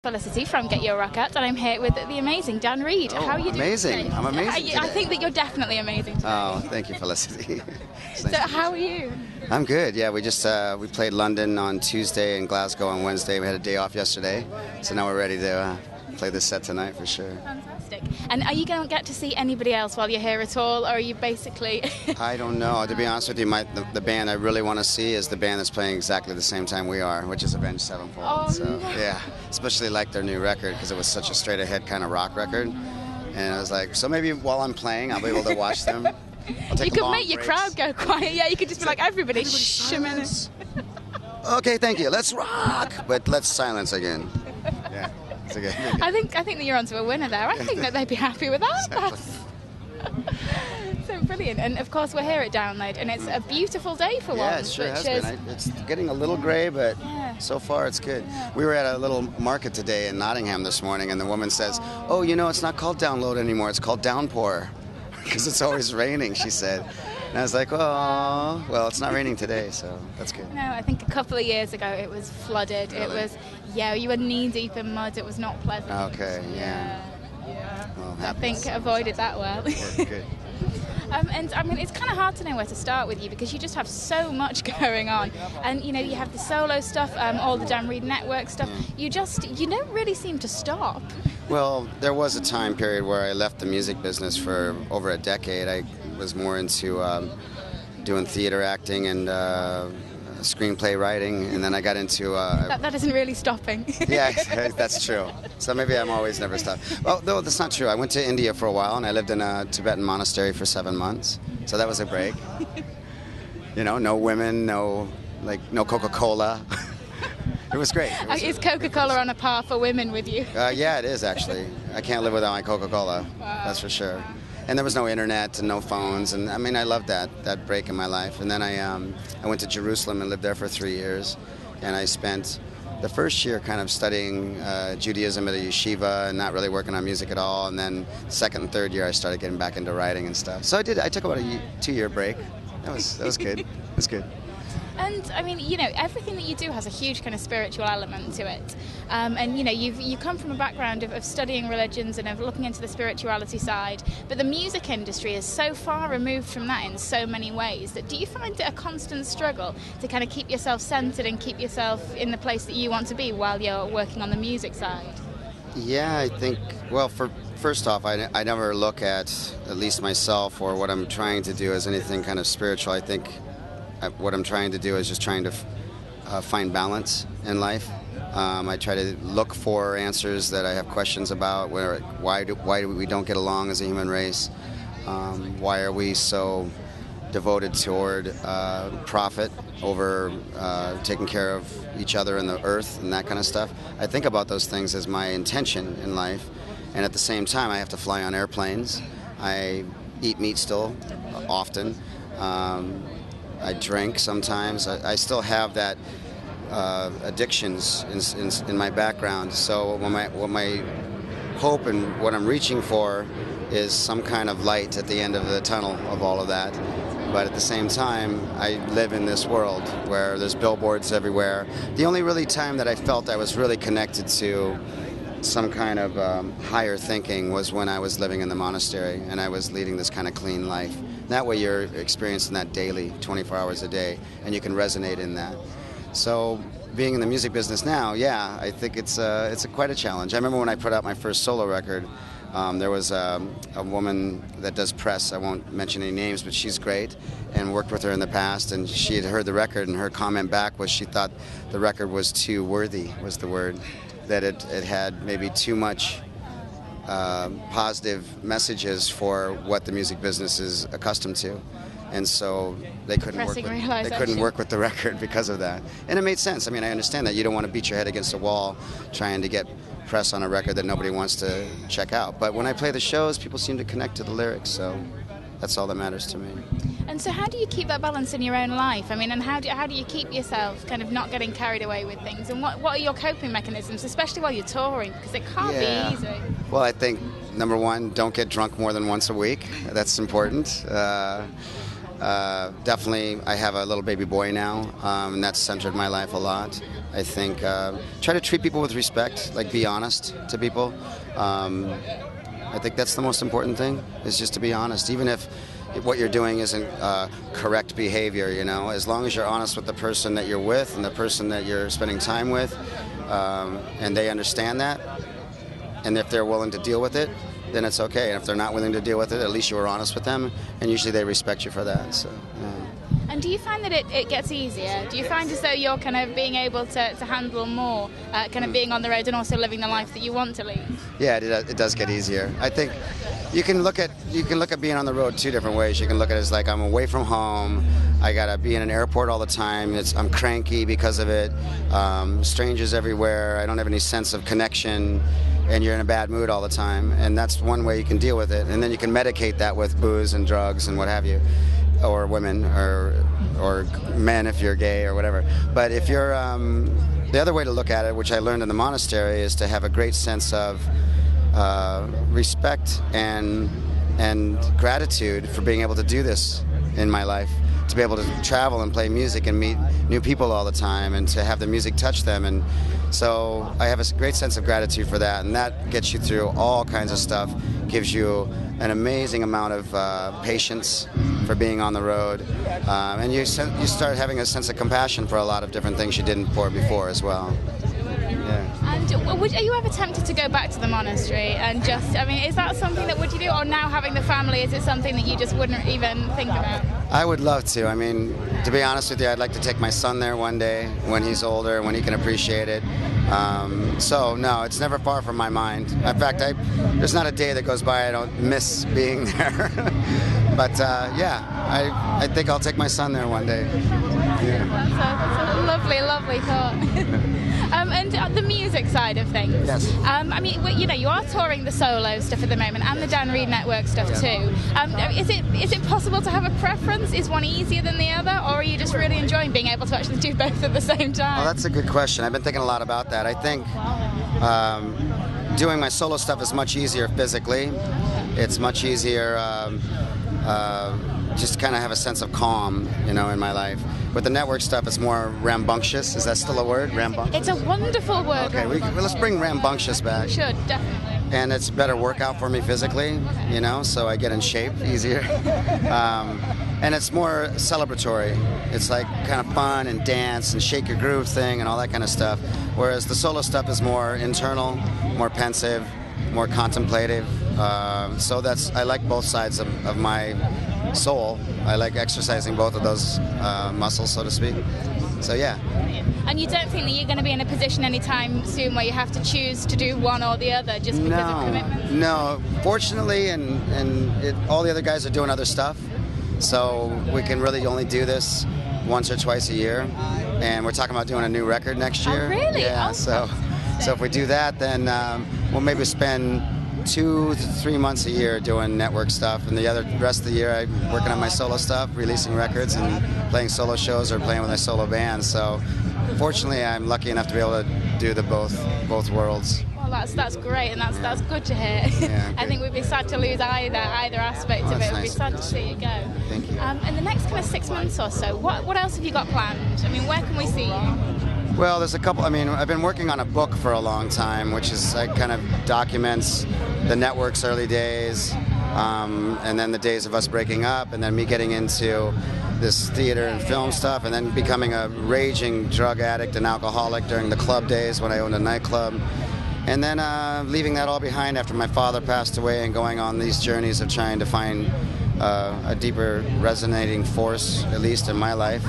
Felicity from GetYourRockOut, and I'm here with the amazing Dan Reed. Oh, how are you doing amazing. today? I'm amazing today. I think that you're definitely amazing today. Oh, thank you, Felicity. So how are you? I'm good. Yeah, we just we played London on Tuesday and Glasgow on Wednesday. We had a day off yesterday, so now we're ready to play this set tonight for sure. Fantastic. And are you going to get to see anybody else while you're here at all, or are you basically... I don't know. To be honest with you, the band I really want to see is the band that's playing exactly the same time we are, which is Avenged Sevenfold. Oh, so, no. yeah, especially like their new record because it was such a straight-ahead kind of rock record. And I was like, so maybe while I'm playing, I'll be able to watch them. You could make your crowd go quiet. Yeah, you could just be like, everybody shh a minute. Okay, thank you. Let's rock, but let's silence again. Yeah, it's okay. I think that you're onto a winner there. I think that they'd be happy with that. Exactly. So brilliant. And of course, we're here at Download, and it's a beautiful day for Yeah, once. it sure has which is... been. It's getting a little gray, but so far it's good. Yeah. We were at a little market today in Nottingham this morning, and the woman says, "Oh, you know, it's not called Download anymore. It's called Downpour, because it's always raining," she said. And I was like, "Oh, well, it's not raining today, so that's good." No, I think a couple of years ago it was flooded. Really? It was, you were knee deep in mud. It was not pleasant. Okay, yeah. Well, I think avoided that well. Good. And I mean, it's kind of hard to know where to start with you because you just have so much going on. And you know, you have the solo stuff, all the Dan Reed Network stuff. You don't really seem to stop. Well, there was a time period where I left the music business for over a decade. I was more into doing theater acting and screenplay writing, and then I got into... That isn't really stopping. Yeah, that's true. So maybe I'm always never stopped. Well, no, that's not true. I went to India for a while, and I lived in a Tibetan monastery for 7 months. So that was a break. You know, no women, no Coca-Cola. It was great. Is Coca-Cola on a par for women with you? Yeah, it is actually. I can't live without my Coca-Cola. Wow. That's for sure. And there was no internet and no phones, and I mean, I loved that break in my life. And then I went to Jerusalem and lived there for 3 years, and I spent the first year kind of studying Judaism at a yeshiva and not really working on music at all. And then second and third year, I started getting back into writing and stuff. So I took about a 2-year break. That was good. It was good. And I mean, you know, everything that you do has a huge kind of spiritual element to it. And you know, you come from a background of studying religions and of looking into the spirituality side, but the music industry is so far removed from that in so many ways. That do you find it a constant struggle to kind of keep yourself centered and keep yourself in the place that you want to be while you're working on the music side? Yeah, I think, well, first off, I never look at least myself or what I'm trying to do as anything kind of spiritual. I think what I'm trying to do is just trying to find balance in life. I try to look for answers that I have questions about. Why do we don't get along as a human race? Why are we so devoted toward profit over taking care of each other and the earth and that kind of stuff? I think about those things as my intention in life, and at the same time, I have to fly on airplanes. I eat meat still often. I drink sometimes. I still have that addictions in my background. So what my hope and what I'm reaching for is some kind of light at the end of the tunnel of all of that. But at the same time, I live in this world where there's billboards everywhere. The only really time that I felt I was really connected to some kind of higher thinking was when I was living in the monastery and I was leading this kind of clean life. That way you're experiencing that daily, 24 hours a day, and you can resonate in that. So being in the music business now, yeah, I think it's quite a challenge. I remember when I put out my first solo record, there was a woman that does press, I won't mention any names, but she's great, and worked with her in the past, and she had heard the record, and her comment back was she thought the record was too worthy, was the word, that it had maybe too much positive messages for what the music business is accustomed to, and so they couldn't work with the record because of that. And it made sense. I mean, I understand that you don't want to beat your head against a wall trying to get press on a record that nobody wants to check out. But when I play the shows, people seem to connect to the lyrics, so that's all that matters to me. And so how do you keep that balance in your own life? I mean, and how do you keep yourself kind of not getting carried away with things? And what are your coping mechanisms, especially while you're touring? Because it can't be easy. Well, I think, number one, don't get drunk more than once a week. That's important. Definitely, I have a little baby boy now, and that's centered my life a lot. I think try to treat people with respect, like be honest to people. I think that's the most important thing, is just to be honest, even if what you're doing isn't correct behavior, you know, as long as you're honest with the person that you're with and the person that you're spending time with, and they understand that, and if they're willing to deal with it, then it's okay. And if they're not willing to deal with it, at least you were honest with them, and usually they respect you for that. So, yeah. And do you find that it gets easier? Do you find as though you're kind of being able to handle more, kind of being on the road and also living the life that you want to lead? Yeah, it does get easier. I think you can look at being on the road two different ways. You can look at it as like, I'm away from home, I gotta be in an airport all the time, I'm cranky because of it, strangers everywhere, I don't have any sense of connection, and you're in a bad mood all the time. And that's one way you can deal with it. And then you can medicate that with booze and drugs and what have you, or women, or men if you're gay or whatever. But if you're the other way to look at it, which I learned in the monastery, is to have a great sense of respect and gratitude for being able to do this in my life, to be able to travel and play music and meet new people all the time, and to have the music touch them. And so I have a great sense of gratitude for that, and that gets you through all kinds of stuff, gives you an amazing amount of patience for being on the road, and you start having a sense of compassion for a lot of different things you didn't before as well. Yeah. And are you ever tempted to go back to the monastery and just, I mean, is that something that would you do, or now having the family, is it something that you just wouldn't even think about? I would love to. I mean, to be honest with you, I'd like to take my son there one day when he's older, when he can appreciate it. So no, it's never far from my mind. In fact, there's not a day that goes by I don't miss being there. But yeah, I think I'll take my son there one day. Yeah. That's a lovely, lovely thought. And the music side of things. Yes. I mean, you know, you are touring the solo stuff at the moment and the Dan Reed Network stuff too. Is it possible to have a preference? Is one easier than the other, or are you just really enjoying being able to actually do both at the same time? Well, that's a good question. I've been thinking a lot about that. I think doing my solo stuff is much easier physically. It's much easier. Just kind of have a sense of calm, you know, in my life. With the network stuff, it's more rambunctious. Is that still a word? Rambunctious? It's a wonderful word. Okay, let's bring rambunctious back. Should, definitely. And it's a better workout for me physically, you know, so I get in shape easier. And it's more celebratory. It's like kind of fun and dance and shake your groove thing and all that kind of stuff. Whereas the solo stuff is more internal, more pensive, more contemplative. So I like both sides of my soul. I like exercising both of those muscles, so to speak. So yeah. And you don't think that you're going to be in a position anytime soon where you have to choose to do one or the other just because of commitment? No. Fortunately, all the other guys are doing other stuff, so we can really only do this once or twice a year. And we're talking about doing a new record next year. Oh, really? Yeah. So if we do that, then we'll maybe spend 2 to 3 months a year doing network stuff, and the rest of the year I'm working on my solo stuff, releasing records and playing solo shows or playing with my solo band. So fortunately, I'm lucky enough to be able to do both worlds. Well, that's great, and that's good to hear. Yeah, I think we'd be sad to lose either aspect of it. We'd be sad to see you go. Thank you. In the next kind of 6 months or so, what else have you got planned? I mean, where can we see you? Well, there's a couple. I mean, I've been working on a book for a long time, which is like kind of documents the network's early days, and then the days of us breaking up, and then me getting into this theater and film stuff, and then becoming a raging drug addict and alcoholic during the club days when I owned a nightclub, and then leaving that all behind after my father passed away and going on these journeys of trying to find a deeper resonating force, at least in my life.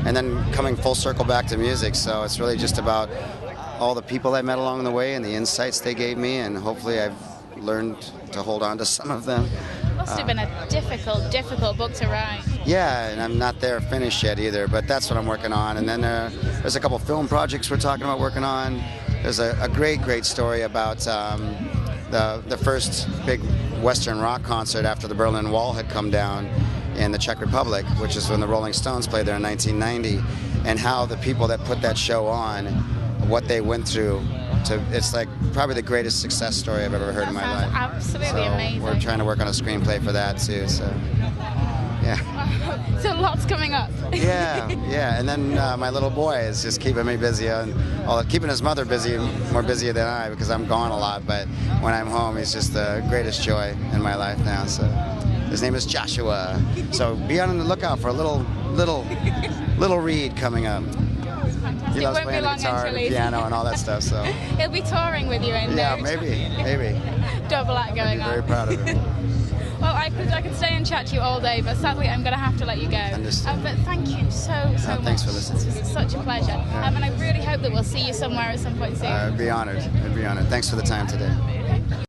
And then coming full circle back to music, so it's really just about all the people I met along the way and the insights they gave me, and hopefully I've learned to hold on to some of them. It must have been a difficult book to write. Yeah, and I'm not there finished yet either, but that's what I'm working on. And then there's a couple film projects we're talking about working on. There's a great story about the first big Western rock concert after the Berlin Wall had come down in the Czech Republic, which is when the Rolling Stones played there in 1990, and how the people that put that show on, what they went through. It's like probably the greatest success story I've ever heard in my life. Absolutely amazing. We're trying to work on a screenplay for that too. So Yeah. So lots coming up. Yeah. And then my little boy is just keeping me busy, and keeping his mother busy, more busy than I, because I'm gone a lot. But when I'm home, he's just the greatest joy in my life now. So his name is Joshua. So be on the lookout for a little Reed coming up. He loves playing the guitar and the piano and all that stuff. So he'll be touring with you in yeah, maybe. Double act going on. Very proud of him. Well, I could stay and chat to you all day, but sadly I'm going to have to let you go. Understood. But thank you so much. Thanks for listening. This was such a pleasure. And I really hope that we'll see you somewhere at some point soon. I'd be honored. Thanks for the time today.